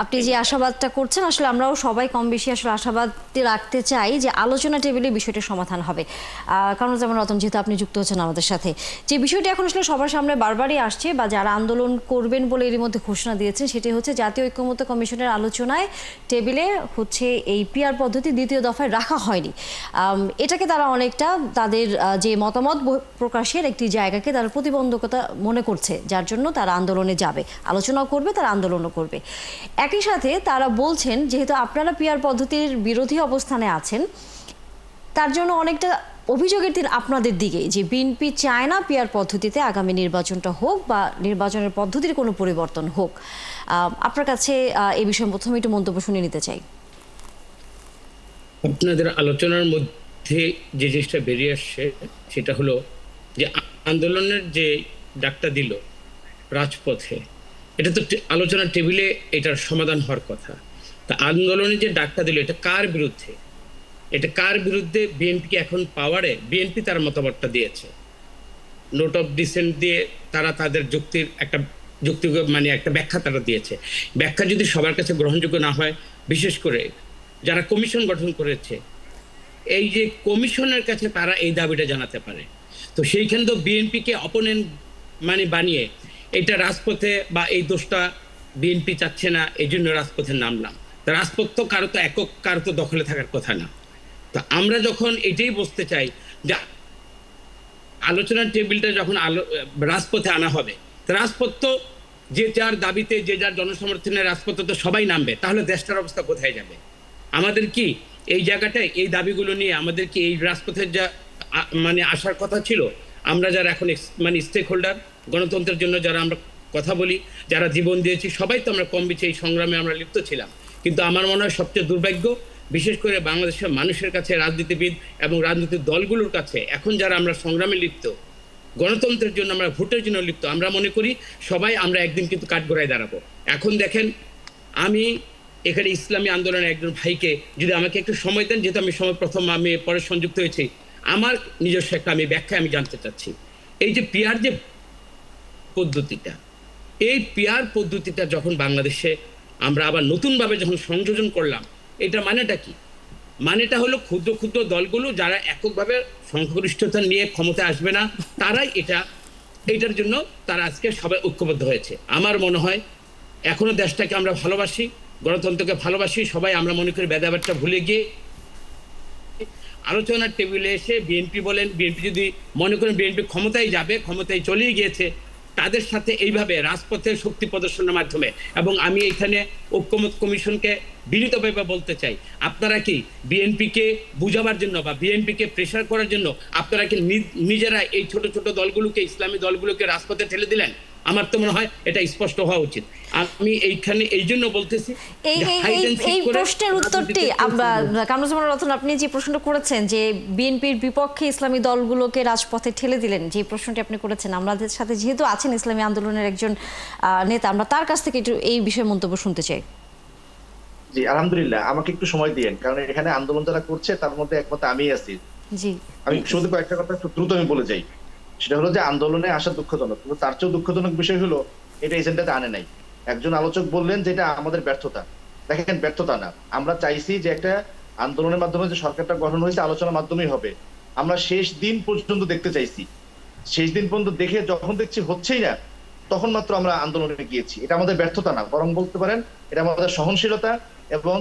আপনি যে আশাবাদটা করছেন আসলে আমরাও সবাই কম বেশি আসলে আশাবাদ রাখতে চাই যে আলোচনা টেবিলে বিষয়টা সমাধান হবে। কারণ যেমন রতন, যেহেতু আপনি যুক্ত হচ্ছেন আমাদের সাথে, যে বিষয়টি এখন আসলে সবার সামনে বারবারই আসছে বা যারা আন্দোলন করবেন বলে এর মধ্যে ঘোষণা দিয়েছেন, সেটি হচ্ছে জাতীয় ঐক্যমত্য কমিশনের আলোচনায় টেবিলে হচ্ছে এই পিআর পদ্ধতি দ্বিতীয় দফায় রাখা হয়নি। এটাকে তারা অনেকটা তাদের যে মতামত প্রকাশের একটি জায়গাকে তারা প্রতিবন্ধকতা মনে করছে, যার জন্য তারা আন্দোলনে যাবে, আলোচনাও করবে, তারা আন্দোলনও করবে। একই সাথে তারা বলছেন যেহেতু আপনারা পিআর পদ্ধতির বিরোধী অবস্থানে আছেন, তার জন্য অনেকটা অভিযোগের দিন আপনাদের দিকে, যে বিএনপি চায় না পিআর পদ্ধতিতে আগামী নির্বাচনটা হোক বা নির্বাচনের পদ্ধতির কোনো পরিবর্তন হোক। আপনার কাছে এই বিষয়ে প্রথমে একটু মন্তব্য শুনে নিতে চাই। আপনাদের আলোচনার মধ্যে যে জিনিসটা বেরিয়ে আসছে সেটা হলো যে আন্দোলনের যে ডাকটা দিল রাজপথে, এটা তো আলোচনার টেবিলে এটার সমাধান হওয়ার কথা। তা আন্দোলনের যে ডাকটা দিল এটা কার বিরুদ্ধে? এটা কার বিরুদ্ধে? বিএনপিকে এখন পাওয়ারে বিএনপি তার মতামতটা দিয়েছে, নোট অফ ডিসেন্ট দিয়ে তারা তাদের যুক্তির একটা মানে একটা ব্যাখ্যা তারা দিয়েছে। ব্যাখ্যা যদি সবার কাছে গ্রহণযোগ্য না হয়, বিশেষ করে যারা কমিশন গঠন করেছে, এই যে কমিশনের কাছে তারা এই দাবিটা জানাতে পারে, তো সেইখানে তো বিএনপিকে অপোনেন্ট মানে বানিয়ে এটা রাজপথে বা এই দোষটা বিএনপি চাচ্ছে না এই জন্য রাজপথে নামলাম। রাজপথ তো কারো তো একক, কারো তো দখলে থাকার কথা না। তো আমরা যখন এটাই বলতে চাই যে আলোচনার টেবিলটা যখন রাজপথে আনা হবে, রাজপথ তো যে যার দাবিতে, যে যার জনসমর্থনের রাজপথে তো সবাই নামবে, তাহলে দেশটার অবস্থা কোথায় যাবে? আমাদের কি এই জায়গাটায় এই দাবিগুলো নিয়ে আমাদের কি এই রাজপথের যা মানে আসার কথা ছিল? আমরা যারা এখন মানে স্টেক হোল্ডার, গণতন্ত্রের জন্য যারা আমরা কথা বলি, যারা জীবন দিয়েছি, সবাই তো আমরা কম বেশি এই সংগ্রামে আমরা লিপ্ত ছিলাম। কিন্তু আমার মনে হয় সবচেয়ে দুর্ভাগ্য, বিশেষ করে বাংলাদেশের মানুষের কাছে, রাজনীতিবিদ এবং রাজনৈতিক দলগুলোর কাছে, এখন যারা আমরা সংগ্রামে লিপ্ত, গণতন্ত্রের জন্য আমরা ভোটের জন্য লিপ্ত, আমরা মনে করি সবাই আমরা একদিন কিন্তু কাঠগড়ায় দাঁড়াবো। এখন দেখেন, আমি এখানে ইসলামী আন্দোলনের একজন ভাইকে যদি আমাকে একটু সময় দেন, যেহেতু আমি প্রথম আমি পরে সংযুক্ত হয়েছি, আমার নিজস্ব একটা ব্যাখ্যা আমি জানতে চাচ্ছি। এই যে পিআর যে পদ্ধতিটা, এই পিআর পদ্ধতিটা যখন বাংলাদেশে আমরা আবার নতুনভাবে যখন সংযোজন করলাম, এটা মানেটা কি? মানেটা হলো ক্ষুদ্র ক্ষুদ্র দলগুলো যারা এককভাবে সংখ্যাগরিষ্ঠতা নিয়ে ক্ষমতা আসবে না, তারাই এটার জন্য তারা আজকে সবাই ঐক্যবদ্ধ হয়েছে। আমার মনে হয় এখনো দেশটাকে আমরা ভালোবাসি, গণতন্ত্রকে ভালোবাসি, সবাই আমরা মনে করি ভেদাভেদটা ভুলে গিয়ে আলোচনার টেবিলে এসে বিএনপি বলেন, বিএনপি যদি মনে করেন বিএনপি ক্ষমতায় যাবে, ক্ষমতায় চলেই গিয়েছে, তাদের সাথে এইভাবে রাজপথের শক্তি প্রদর্শনের মাধ্যমে, এবং আমি এখানে ঐক্যমত্য কমিশনকে বিনীতভাবে বলতে চাই, আপনারা কি বিএনপিকে বুঝাবার জন্য বা বিএনপিকে প্রেশার করার জন্য আপনারা কি নিজেরা এই ছোট ছোট দলগুলোকে, ইসলামী দলগুলোকে রাজপথে ঠেলে দিলেন? আমার তো মনে হয় এটা স্পষ্ট হওয়া উচিত। আমি এইখানে এই জন্য বলতেছি এই প্রশ্নের উত্তরটি কামরুজ্জামান রতন, আপনি যে প্রশ্নটা করেছেন যে বিএনপির বিপক্ষে ইসলামী দলগুলোকে রাজপথে ঠেলে দিলেন, যে প্রশ্নটি আপনি করেছেন, আমাদের সাথে যেহেতু আছেন ইসলামী আন্দোলনের একজন নেতা, আমরা তার কাছ থেকে একটু এই বিষয়ে মন্তব্য শুনতে চাই। জি আলহামদুলিল্লাহ, আমাকে একটু সময় দিয়েন, কারণ এখানে আন্দোলন যারা করছে তার মধ্যে একমত আমি আছি। জি, আমি শুধু কয়েকটা কথা একটু দ্রুত আমি বলে যাই। সেটা হলো যে আন্দোলনে আসা দুঃখজনক, কিন্তু তার চেয়েও দুঃখজনক বিষয় হলো এটা এজেন্ডাতে আনে নাই। একজন আলোচক বললেন যে এটা আমাদের ব্যর্থতা। দেখেন, ব্যর্থতা না, আমরা চাইছি যে একটা আন্দোলনের মাধ্যমে যে সরকারটা গঠন হয়েছে আলোচনার মাধ্যমেই হবে। আমরা শেষ দিন পর্যন্ত দেখতে চাইছি, শেষ দিন পর্যন্ত দেখে যখন দেখছি হচ্ছেই না, তখন মাত্র আমরা আন্দোলনে গিয়েছি। এটা আমাদের ব্যর্থতা না, বরং বলতে পারেন এটা আমাদের সহনশীলতা এবং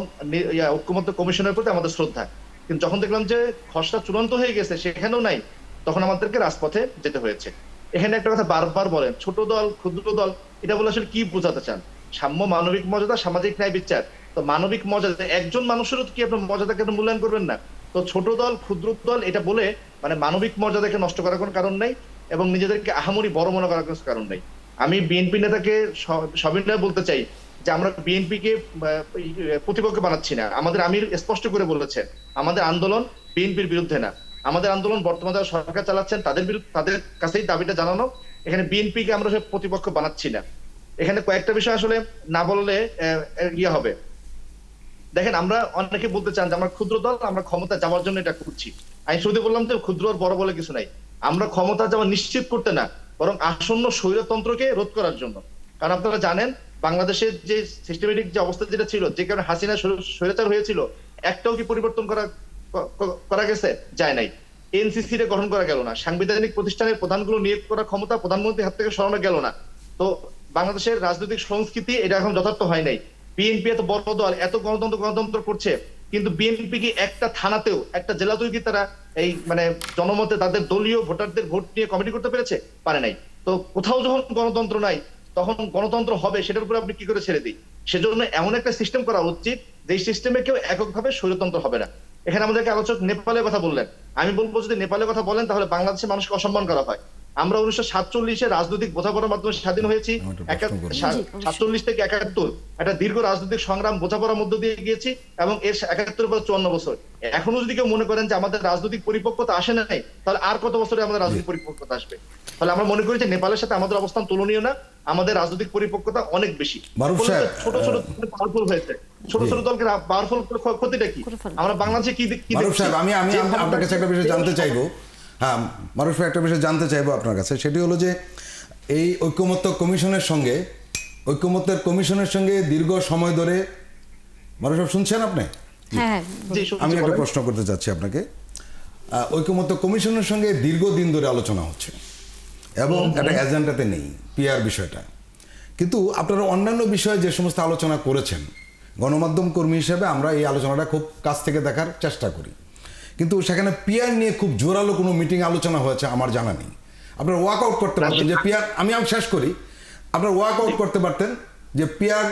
ঐক্যমত্য কমিশনের প্রতি আমাদের শ্রদ্ধা। কিন্তু যখন দেখলাম যে খসড়া চূড়ান্ত হয়ে গেছে, সেখানেও নাই, তখন আমাদেরকে রাজপথে যেতে হয়েছে। এখানে একটা কথা বারবার বলেন, ছোট দল, ক্ষুদ্র দল, এটা বলে আসলে কি বোঝাতে চান? সাম্য, মানবিক মর্যাদা, সামাজিক ন্যায় বিচার। তো মানবিক মর্যাদা একজন মানুষেরও কি আপনার মর্যাদাকে মূল্যায়ন করবেন না? তো ছোট দল, ক্ষুদ্র দল, এটা বলে মানে মানবিক মর্যাদাকে নষ্ট করার কোনো কারণ নাই এবং নিজেদেরকে আহামরি বড় মনে করার কোনো কারণ নাই। আমি বিএনপি নেতাকে সবিনয়ে বলতে চাই যে আমরা বিএনপি কে প্রতিপক্ষ বানাচ্ছি না। আমাদের আমির স্পষ্ট করে বলেছেন আমাদের আন্দোলন বিএনপির বিরুদ্ধে না, আমাদের আন্দোলন বর্তমানে যারা সরকার চালাচ্ছেন তাদের বিরুদ্ধে, তাদের কাছেই দাবিটা জানানো। এখানে বিএনপি কে আমরা প্রতিপক্ষ বানাচ্ছি না। এখানে কয়েকটা বিষয় আসলে না বললে ইয়ে হবে। দেখেন, আমরা অনেকে বলতে চান যে আমরা ক্ষুদ্র দল, আমরা ক্ষমতা যাওয়ার জন্য এটা করছি। আমি শুরুতে বললাম যে ক্ষুদ্র আর বড় বলে কিছু নাই, আমরা ক্ষমতা যাওয়া নিশ্চিত করতে না, বরং আসন্ন স্বৈরতন্ত্রকে রোধ করার জন্য। কারণ আপনারা জানেন বাংলাদেশের যে সিস্টেমেটিক যে অবস্থা যেটা ছিল, যে কারণে হাসিনা স্বৈরাচার হয়েছিল, একটাও কি পরিবর্তন করা গেছে? যায় নাই। এনসিসি রে গঠন করা গেল না, সাংবিধানিক প্রতিষ্ঠানের প্রধানগুলো নিয়োগ করার ক্ষমতা প্রধানমন্ত্রীর হাত থেকে সরানো গেল না। তো বাংলাদেশের রাজনৈতিক সংস্কৃতি এটা এখন যথার্থ হয় নাই। বিএনপি এত বড় দল, এত গণতন্ত্র করছে, কিন্তু বিএনপি কি একটা থানাতেও, একটা জেলাতেও কি তারা এই মানে জনমতে তাদের দলীয় ভোটারদের ভোট নিয়ে কমিটি করতে পেরেছে? পারে নাই। তো কোথাও যখন গণতন্ত্র নাই, তখন গণতন্ত্র হবে সেটার উপর আপনি কি করে ছেড়ে দিই? সেজন্য এমন একটা সিস্টেম করা উচিত যে সিস্টেমে কেউ এককভাবে স্বৈরতন্ত্র হবে না। এখানে আমাদেরকে আলোচক নেপালের কথা বললেন, আমি বলবো যদি নেপালের কথা বলেন তাহলে বাংলাদেশের মানুষকে অসম্মান করা হয়। আমরা 1947-এ রাজনৈতিক বোঝাপড়ার মাধ্যমে স্বাধীন হয়েছি। 47 থেকে 71 একটা দীর্ঘ রাজনৈতিক সংগ্রাম বোঝাপড়ার মধ্য দিয়ে গিয়েছি, এবং এর 71 পর 54 বছর। এখনো যদি কেউ মনে করেন যে আমাদের রাজনৈতিক পরিপক্কতা আসে নাই, তাহলে আর কত বছরে আমাদের রাজনৈতিক পরিপক্কতা আসবে? তাহলে আমরা মনে করি যে নেপালের সাথে আমাদের অবস্থান তুলনীয় না, আমাদের রাজনৈতিক পরিপক্কতা অনেক বেশি। ছোট ছোট পাওয়ারফুল হয়েছে, ছোট ছোট দলকে পাওয়ারফুল ক্ষতিটা কি? আমরা বাংলাদেশে কি মারুফ সাহেব, আমি আপনার কাছে একটা বিষয় জানতে চাইবো। হ্যাঁ মারুফ সাহেব, একটা বিষয় জানতে চাইবো আপনার কাছে, সেটি হলো যে এই ঐকমত্য কমিশনের সঙ্গে দীর্ঘ সময় ধরে, মারুফ সাহেব শুনছেন আপনি? হ্যাঁ, আমি একটা প্রশ্ন করতে চাচ্ছি আপনাকে। ঐকমত্য কমিশনের সঙ্গে দীর্ঘদিন ধরে আলোচনা হচ্ছে এবং একটা এজেন্ডাতে নেই পিআর বিষয়টা, কিন্তু আপনারা অন্যান্য বিষয়ে যে সমস্ত আলোচনা করেছেন, গণমাধ্যম কর্মী হিসেবে আমরা এই আলোচনাটা খুব কাছ থেকে দেখার চেষ্টা করি, কিন্তু সেখানে পিআর নিয়ে খুব জোরালো কোনো মিটিং আলোচনা হয়েছে আমার জানা নেই। আপনারা ওয়ার্ক আউট করতে পারতেন যে পিআর, আমি শেষ করি, আপনারা ওয়ার্ক আউট করতে পারতেন যে পিআর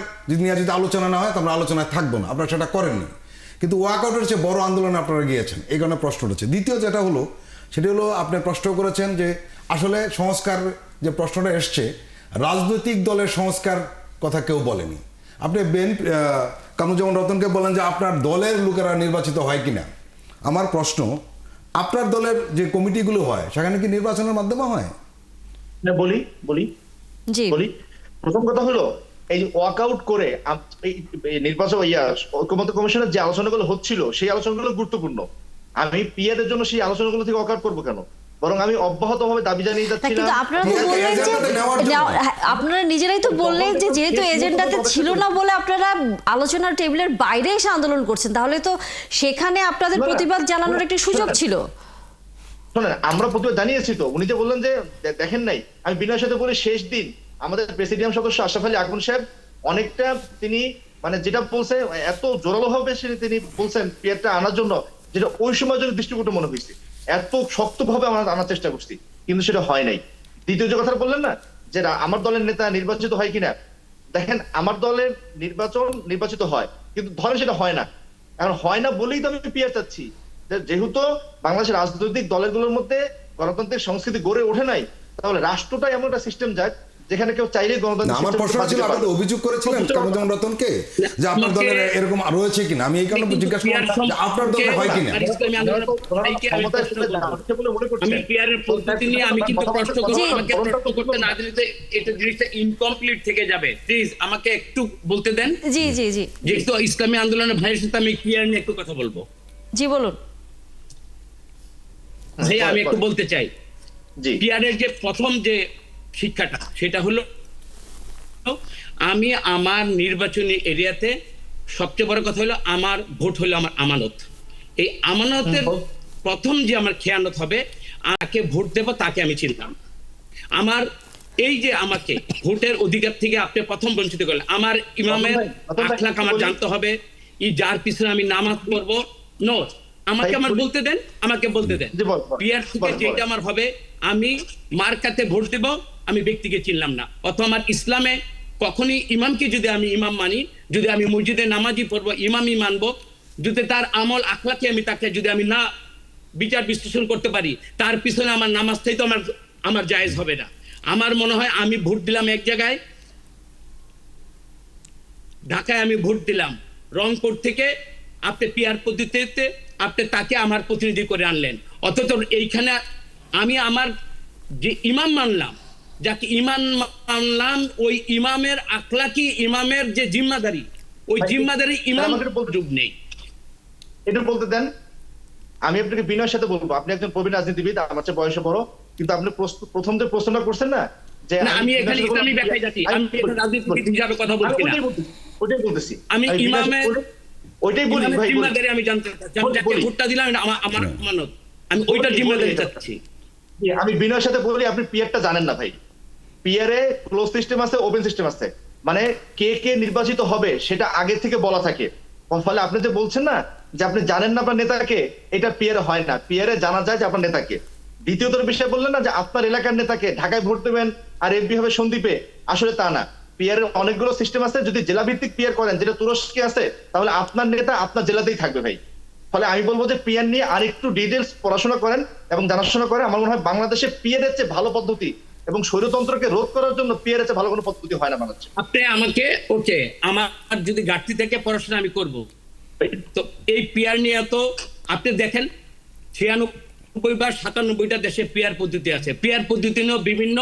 নিয়ে যদি আলোচনা না হয় তো আমরা আলোচনায় থাকবো না, আপনারা সেটা করেননি। কিন্তু ওয়ার্ক আউটের চেয়ে বড় আন্দোলনে আপনারা গিয়েছেন, এই কারণে প্রশ্ন উঠেছে। দ্বিতীয় যেটা হলো, সেটি হলো আপনি প্রশ্ন করেছেন যে আসলে সংস্কার যে প্রশ্নটা এসছে, রাজনৈতিক দলের সংস্কার কথা কেউ বলেনি। আপনি কামরুজ্জামান রতনকে বলেন যে আপনার দলের লোকেরা নির্বাচিত হয় কিনা। আমার প্রশ্ন, আপনার দলের যে কমিটিগুলো হয় সেখানে কি নির্বাচনের মাধ্যমে হয়? বলি। প্রথম কথা হলো, এই ওয়ার্কআউট করে এই নির্বাচন ঐকমত্য কমিশনের যে আলোচনাগুলো হচ্ছিল, সেই আলোচনাগুলো গুরুত্বপূর্ণ। আমি পিআরের জন্য সেই আলোচনাগুলো থেকে ওয়ার্কআউট করবো কেন? বরং আমি অব্যাহতভাবে দাবি জানিয়ে যাচ্ছি। কিন্তু আপনারা তো বললেন যে আপনারা নিজেরাই তো বললেন যে যেহেতু এজেন্ডাতে ছিল না বলে আপনারা আলোচনার টেবিলের বাইরে এসে আন্দোলন করছেন, তাহলে তো সেখানে আপনাদের প্রতিবাদ জানানোর একটা সুযোগ ছিল। শোনেন, আমরা প্রতিবাদ জানিয়েছি তো। উনি যে বললেন যে দেখেন নাই, আমি বিনয়ের সাথে বলি, শেষ দিন আমাদের প্রেসিডিয়াম সদস্য আশরাফ আলী আকন সাহেব অনেকটা তিনি মানে যেটা বলছে এত জোরালো ভাবে তিনি বলছেন পিআরটা আনার জন্য, যেটা ওই সময় জন্য দৃষ্টিকটু মনে হয়েছে। এত শক্তভাবে আমরা আনার চেষ্টা করছি, কিন্তু সেটা হয় নাই। দ্বিতীয় যে কথা বললেন না যে আমার দলের নেতা নির্বাচিত হয় কিনা, দেখেন আমার দলের নির্বাচিত হয়, কিন্তু ধরেন সেটা হয় না। এখন হয় না বলেই তো আমি পিআর চাচ্ছি। যেহেতু বাংলাদেশের রাজনৈতিক দলগুলোর মধ্যে গণতান্ত্রিক সংস্কৃতি গড়ে ওঠে নাই, তাহলে রাষ্ট্রটা এমন একটা সিস্টেম যাক যেখানে কেউ চাইলে গণতান্ত্রিক। আমার প্রশ্ন ছিল, আপনি অভিযোগ করেছিলেন কামরুজ্জামান রতনকে যে আপনার দলের এরকম রয়েছে কিনা, আমি এই কারণে জিজ্ঞাসা করলাম যে আপনার দলে হয় কিনা। আমি পিআরের পদ্ধতি নিয়ে আমি কিন্তু প্রশ্ন করছি, আমাকে প্রশ্ন করতে না দিলে তো এটা জিনিসটা ইনকমপ্লিট থেকে যাবে। প্লিজ আমাকে একটু বলতে দেন। জি জি জি, যেহেতু ইসলামী আন্দোলনের ভাইয়ের সাথে আমি পিআর নিয়ে একটু কথা বলবো। জি বলুন। ভাই আমি একটু বলতে চাই, পিআরের যে প্রথম যে শিক্ষাটা সেটা হলো, আমি আমার নির্বাচনী এরিয়াতে সবচেয়ে বড় কথা হলো আমার ভোট হলো আমার আমানত। এই আমানতের প্রথম যে আমার খেয়ানত হবে, আমাকে ভোট দেব তাকে আমি চিনতাম। আমার এই যে আমাকে ভোটের অধিকার থেকে আপনি প্রথম বঞ্চিত করলেন। আমার ইমামের আখলাক আমার জানতে হবে, যার পিছনে আমি নামাজ পড়বো। নো, আমাকে বলতে দেন, আমাকে বলতে দেন। পিআর থেকে যেটা আমার হবে, আমি মার্কাতে ভোট দেব, আমি ব্যক্তিকে চিনলাম না। অথবা আমার ইসলামে কখনই ইমামকে যদি আমি ইমাম মানি, যদি আমি মসজিদে নামাজি পড়বো, ইমামই মানবো, যদি তার আমল আখলাকে আমি তাকে যদি আমি না বিচার বিশ্লেষণ করতে পারি, তার পিছনে আমার নামাজটাই তো আমার জায়েজ হবে না। আমার মনে হয় আমি ভোট দিলাম এক জায়গায়, ঢাকায় আমি ভোট দিলাম, রংপুর থেকে আপনি পিআর পদ্ধতিতে আপনি তাকে আমার প্রতিনিধি করে আনলেন, অথচ এইখানে আমি আমার যে ইমাম মানলাম, যাকে ইমাম মানলাম, ওই ইমামের আখলাকি ইমামের যে জিম্মাদারি, ওই জিম্মাদারি ইমাম যোগ নেই। এটা বলতে দেন। আমি আপনাকে বিনয়ের সাথে বলবো, আপনি একজন প্রবীণ রাজনীতিবিদ, আমার চেয়ে বয়সে বড়, কিন্তু আপনি প্রথম যে প্রশ্নটা করছেন না যে না, আমি এখানে ইসলামী ব্যাখ্যায় যাচ্ছি, আমি এখানে রাজনীতিবিদ হিসাবে কথা বলছি না। ওটাই বলতেছি আমি ইমামের ওইটাই বলি ইমামের ভাই, বলি। জিম্মাদারি আমি জানতে চাচ্ছি। আমি যাকে বলি। ভোটটা দিলাম এটা আমার মানত, আমি ওইটার জিম্মাদারি চাচ্ছি। আমি বিনয়ের সাথে বলি, আপনি পিয়ারটা জানেন না ভাই। পিয়ারে ক্লোজ সিস্টেম আছে, ওপেন সিস্টেম আছে, মানে কে কে নির্বাচিত হবে সেটা আগে থেকে বলা থাকে। ফলে আপনি যে বলছেন না যে আপনি জানেন না আপনার নেতাকে, এটা পিয়ারে হয় না। পিয়ারে জানা যায় যে আপনার নেতাকে। দ্বিতীয়ত বিষয় বললেন না যে আপনার এলাকার নেতাকে ঢাকায় ভোট দেবেন আর এমপি হবে সন্দ্বীপে, আসলে তা না। পিয়ারের অনেকগুলো সিস্টেম আছে। যদি জেলা ভিত্তিক পিয়ার করেন, যেটা তুরস্কে আছে, তাহলে আপনার নেতা আপনার জেলাতেই থাকবে ভাই। ফলে আমি বলবো যে পিয়ার নিয়ে আরেকটু ডিটেলস পড়াশোনা করেন এবং জানাশোনা করেন। আমার মনে হয় বাংলাদেশে পিয়ারের চেয়ে ভালো পদ্ধতি এবং স্বৈরতন্ত্রকে রোধ করার জন্য পিয়ারের চেয়ে ভালো কোনো পদ্ধতি হয় না বাংলাদেশে। আপনি আমাকে ওকে, আমার যদি ঘাটতি থেকে পড়াশোনা আমি করব, তো এই পিয়ার নিয়ে তো আপনি দেখেন 96 বা 97টা দেশে পিয়ার পদ্ধতি আছে। পিয়ার পদ্ধতি নিয়েও বিভিন্ন,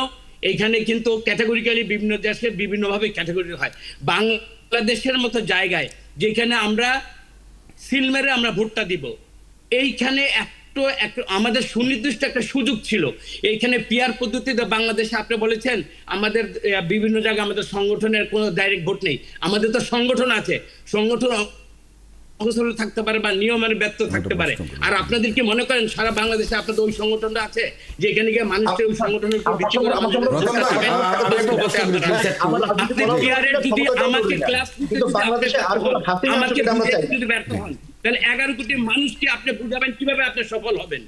এইখানে কিন্তু ক্যাটাগরিক্যালি বিভিন্ন দেশে বিভিন্নভাবে ক্যাটাগরি হয়। বাংলাদেশের মতো জায়গায় যেখানে আমরা সিল মেরে আমরা ভোটটা দিব, এইখানে একটু আমাদের সুনির্দিষ্ট একটা সুযোগ ছিল। এইখানে পিয়ার পদ্ধতিতে বাংলাদেশে আপনি বলেছেন আমাদের বিভিন্ন জায়গায় আমাদের সংগঠনের কোনো ডাইরেক্ট ভোট নেই। আমাদের তো সংগঠন আছে, সংগঠন অবসর থাকতে পারে বা নিয়মের ব্যর্থ থাকতে পারে। আর আপনাদের কি মনে করেন সারা বাংলাদেশে আপনাদের ওই সংগঠনটা আছে যে এখানে গিয়ে মানুষকে ওই সংগঠনের উপর ভিত্তি করে আমাদের রতন ভাই, আপনি পিয়ারের যদি আমাকে ক্লাস আমাকে যদি ব্যর্থ হন, তাহলে 11 কোটি মানুষকে আপনি বুঝাবেন কিভাবে আপনি সফল হবেন?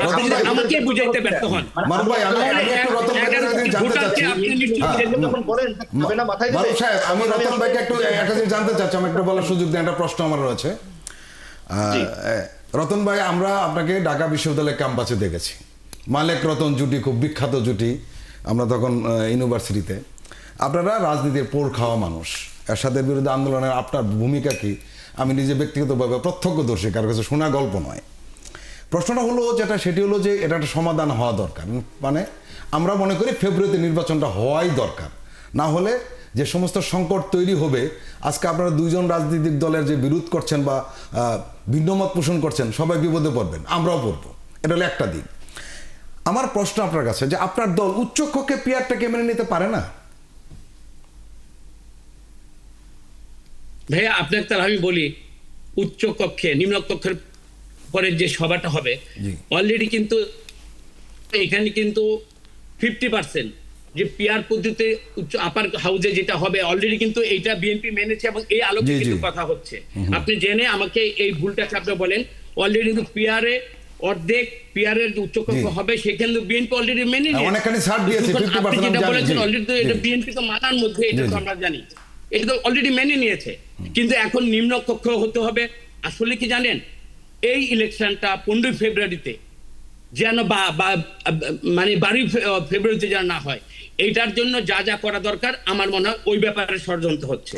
আপনি যদি আমাকে বুঝাইতে ব্যর্থ হন, মারুফ ভাই, আমি একটু রতন ভাইয়ের কাছে জানতে চাচ্ছি। মারুফ সাহেব, আমি রতন ভাইকে একটু একটা জিনিস জানতে চাচ্ছি, আমি একটু বলার সুযোগ দেন, একটা প্রশ্ন আমার রয়েছে। রতন ভাই, আমরা আপনাকে ঢাকা বিশ্ববিদ্যালয়ের ক্যাম্পাসে দেখেছি, মালেক রতন জুটি খুব বিখ্যাত জুটি, আমরা তখন ইউনিভার্সিটিতে। আপনারা রাজনীতির পোড় খাওয়া মানুষ, এরশাদের বিরুদ্ধে আন্দোলনের আপনার ভূমিকা কি আমি নিজে ব্যক্তিগতভাবে প্রত্যক্ষদর্শী, কারো কাছে শোনা গল্প নয়। প্রশ্নটা হলো যেটা, সেটি হলো যে এটা একটা সমাধান হওয়া দরকার। মানে আমরা মনে করি ফেব্রুয়ারিতে নির্বাচনটা হওয়াই দরকার, না হলে যে সমস্ত সংকট তৈরি হবে, আজকে আপনারা দুইজন রাজনৈতিক দলের যে বিরোধ করছেন বা ভিন্নমত পোষণ করছেন, সবাই বিপদে পড়বেন, আমরাও পড়বো। এটা হলো একটা দিক। আমার প্রশ্ন আপনার কাছে যে আপনার দল উচ্চকক্ষে পিয়ারটাকে মেনে নিতে পারে না? ভাইয়া আপনাকে তাহলে আমি বলি, উচ্চ কক্ষে নিম্ন কক্ষের পরে যে সভাটা হবে, অলরেডি কিন্তু এখানে কিন্তু 50% যে পিয়ার পদ্ধতিতে উচ্চ আপার হাউসে যেটা হবে, অলরেডি কিন্তু এইটা বিএনপি মেনেছে এবং এই আলোকে কিন্তু কথা হচ্ছে। আপনি জেনে আমাকে এই ভুলটাকে আপনি বলেন, অলরেডি কিন্তু পিয়ারে অর্ধেক পিয়ারের উচ্চকক্ষ হবে, সেখানে বিএনপি অলরেডি মেনে নিয়েছে। অনেকখানি ছাড় দিয়েছে, 50% আপনি যেটা আমি বলেছেন জানি। অলরেডি তো এটা বিএনপি তো মানার মধ্যে, এটা তো আমরা জানি, এটা তো অলরেডি মেনে নিয়েছে। কিন্তু এখন নিম্ন কক্ষ হতে হবে। আসলে কি জানেন, এই ইলেকশনটা 15 ফেব্রুয়ারিতে যেন মানে 12 ফেব্রুয়ারিতে যেন না হয়, এইটার জন্য যা যা করা দরকার আমার মনে হয় ওই ব্যাপারে ষড়যন্ত্র হচ্ছে।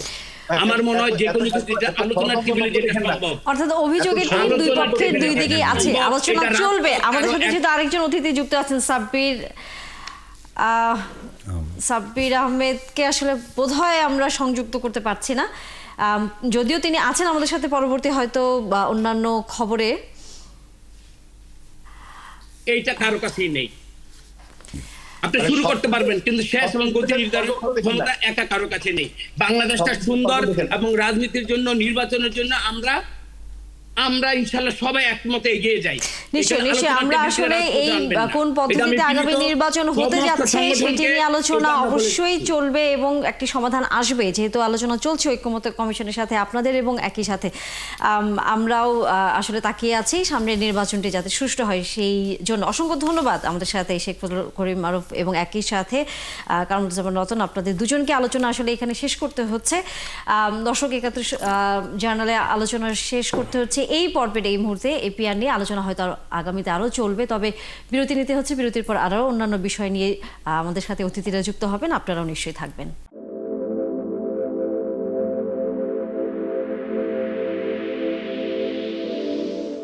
আমার মনে হয় যে কোনো কিছু আলোচনার টেবিলে যেটা সম্ভব, অর্থাৎ অভিযোগের তীর দুই পক্ষের দুই দিকেই আছে, আলোচনা চলবে। আমাদের সাথে যেহেতু আরেকজন অতিথি যুক্ত আছেন, সাব্বির আহমেদকে আসলে বোধহয় আমরা সংযুক্ত করতে পারছি না, যদিও তিনি আছেন আমাদের সাথে পরবর্তী হয়তো বা অন্যান্য খবরে। এইটা কারো কাছেই নেই। আপনি শুরু করতে পারবেন কিন্তু শেষ এবং গতি নির্ধারণ ক্ষমতা একা কারো কাছে নেই। বাংলাদেশটা সুন্দর এবং রাজনীতির জন্য, নির্বাচনের জন্য আমরা ইনশাআল্লাহ সবাই একমতে এগিয়ে যাই। নিশ্চয়ই আমরা আসলে এই কোন পদ্ধতিতে আগামী নির্বাচন হতে যাচ্ছে সেটি নিয়ে আলোচনা অবশ্যই চলবে এবং একটি সমাধান আসবে। যেহেতু আলোচনা চলছে ঐক্যমত্য কমিশনের সাথে আপনাদের এবং একই সাথে আমরাও আসলে তাকিয়ে আছি সামনের নির্বাচনটি যাতে সুষ্ঠু হয়, সেই জন্য অসংখ্য ধন্যবাদ আমাদের সাথে শেখ ফজলুল করিম মারুফ এবং একই সাথে কামরুজ্জামান রতন, আপনাদের দুজনকে আলোচনা আসলে এখানে শেষ করতে হচ্ছে। দর্শক 71 জার্নালে আলোচনা শেষ করতে হচ্ছে এই পর্বের এই মুহূর্তে। এপিআর নিয়ে আলোচনা হয়তো আগামীতে আরও চলবে, তবে বিরতি নিতে হচ্ছে। বিরতির পর আরও অন্যান্য বিষয় নিয়ে আমাদের সাথে অতিথিরা যুক্ত হবেন, আপনারাও নিশ্চয়ই থাকবেন।